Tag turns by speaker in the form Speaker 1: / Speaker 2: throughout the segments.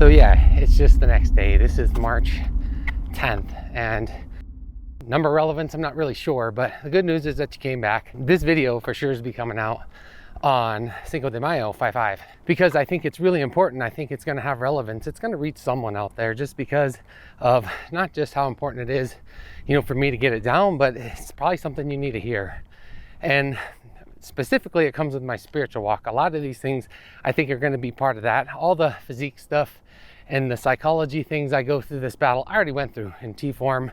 Speaker 1: So yeah, it's just the next day. This is March 10th, and number relevance, I'm not really sure, but the good news is that you came back. This video for sure is be coming out on Cinco de Mayo 5-5 because I think it's really important. I think it's going to have relevance. It's going to reach someone out there just because of not just how important it is, you know, for me to get it down, but it's probably something you need to hear. And specifically, it comes with my spiritual walk. A lot of these things I think are going to be part of that. All the physique stuff and the psychology things I go through this battle, I already went through in Qform.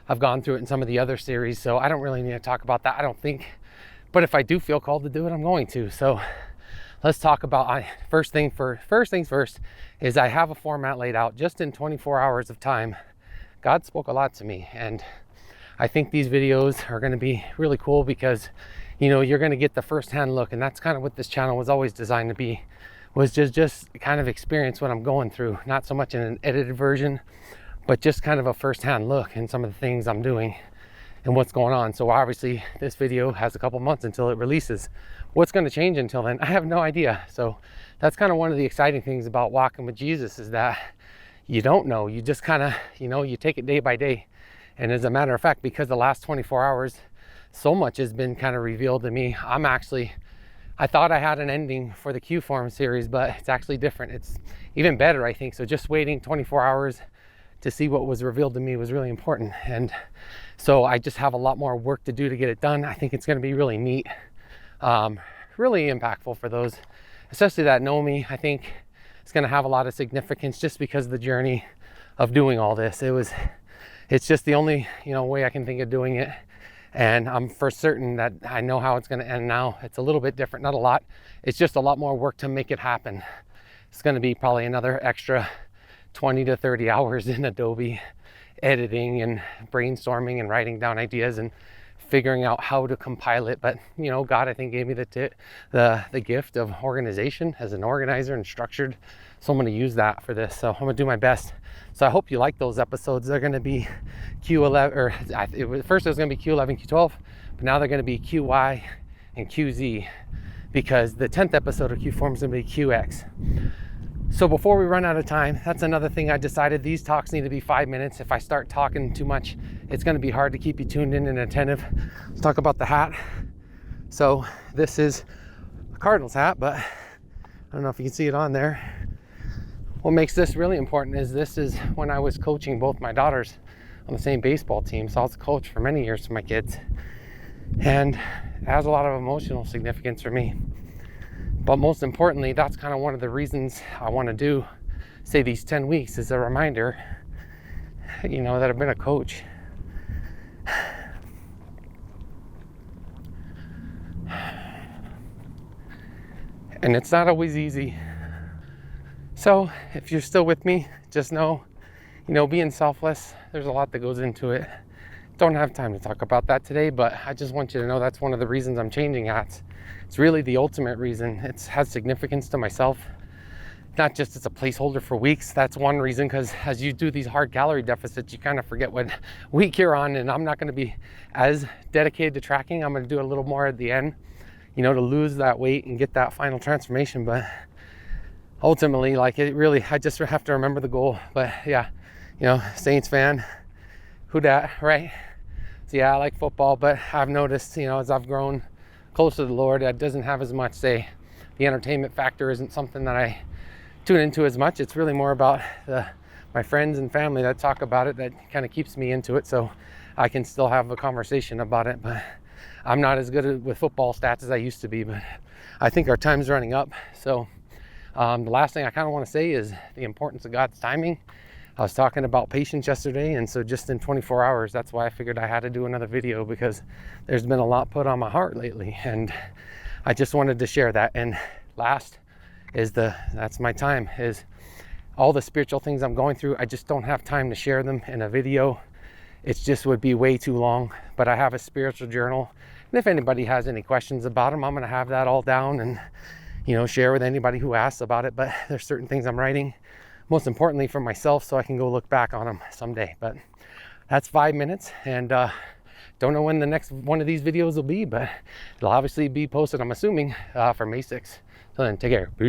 Speaker 1: I've gone through it in some of the other series, so I don't really need to talk about that, I don't think. But if I do feel called to do it, I'm going to. So let's talk about, first things first is I have a format laid out. Just in 24 hours of time, God spoke a lot to me. And I think these videos are going to be really cool because, you know, you're going to get the first-hand look. And that's kind of what this channel was always designed to be, was just kind of experience what I'm going through. Not so much in an edited version, but just kind of a first-hand look in some of the things I'm doing and what's going on. So obviously this video has a couple months until it releases. What's going to change until then, I have no idea. So that's kind of one of the exciting things about walking with Jesus, is that you don't know. You just kind of, you know, you take it day by day. And as a matter of fact, because the last 24 hours, so much has been kind of revealed to me. I thought I had an ending for the Qform series, but it's actually different. It's even better, I think. So just waiting 24 hours to see what was revealed to me was really important. And so I just have a lot more work to do to get it done. I think it's going to be really neat, really impactful for those, especially that know me. I think it's going to have a lot of significance just because of the journey of doing all this. It's just the only, you know, way I can think of doing it. And I'm for certain that I know how it's going to end now. It's a little bit different, not a lot. It's just a lot more work to make it happen. It's going to be probably another extra 20 to 30 hours in Adobe editing and brainstorming and writing down ideas and figuring out how to compile it. But, you know, God, I think, gave me the gift of organization as an organizer and structured. So I'm going to use that for this. So I'm going to do my best. So I hope you like those episodes. They're going to be Q11, or first it was going to be Q11, Q12, but now they're going to be QY and QZ, because the 10th episode of Qform is going to be QX. So before we run out of time, that's another thing I decided. These talks need to be 5 minutes. If I start talking too much, it's going to be hard to keep you tuned in and attentive. Let's talk about the hat. So this is a Cardinals hat, but I don't know if you can see it on there. What makes this really important is this is when I was coaching both my daughters on the same baseball team. So I was a coach for many years for my kids. And it has a lot of emotional significance for me. But most importantly, that's kind of one of the reasons I want to do, say, these 10 weeks is a reminder, you know, that I've been a coach. And it's not always easy. So if you're still with me, just know, you know, being selfless, there's a lot that goes into it. Don't have time to talk about that today, but I just want you to know that's one of the reasons I'm changing hats. It's really the ultimate reason. It has significance to myself. Not just it's a placeholder for weeks. That's one reason, because as you do these hard calorie deficits, you kind of forget what week you're on, and I'm not going to be as dedicated to tracking. I'm going to do a little more at the end, you know, to lose that weight and get that final transformation. But ultimately, like, it really, I just have to remember the goal. But yeah, you know, Saints fan, who dat, right? So yeah, I like football, but I've noticed, you know, as I've grown closer to the Lord, that doesn't have as much, say, the entertainment factor isn't something that I tune into as much. It's really more about my friends and family that talk about it that kind of keeps me into it, so I can still have a conversation about it. But I'm not as good with football stats as I used to be, but I think our time's running up. So the last thing I kind of want to say is the importance of God's timing. I was talking about patience yesterday, and so just in 24 hours, that's why I figured I had to do another video, because there's been a lot put on my heart lately, and I just wanted to share that. And last is that's my time, is all the spiritual things I'm going through. I just don't have time to share them in a video. It just would be way too long. But I have a spiritual journal, and if anybody has any questions about them, I'm going to have that all down and, you know, share with anybody who asks about it. But there's certain things I'm writing, most importantly for myself, so I can go look back on them someday. But that's 5 minutes, and don't know when the next one of these videos will be, but it'll obviously be posted, I'm assuming, for May 6th. So then, take care. Peace.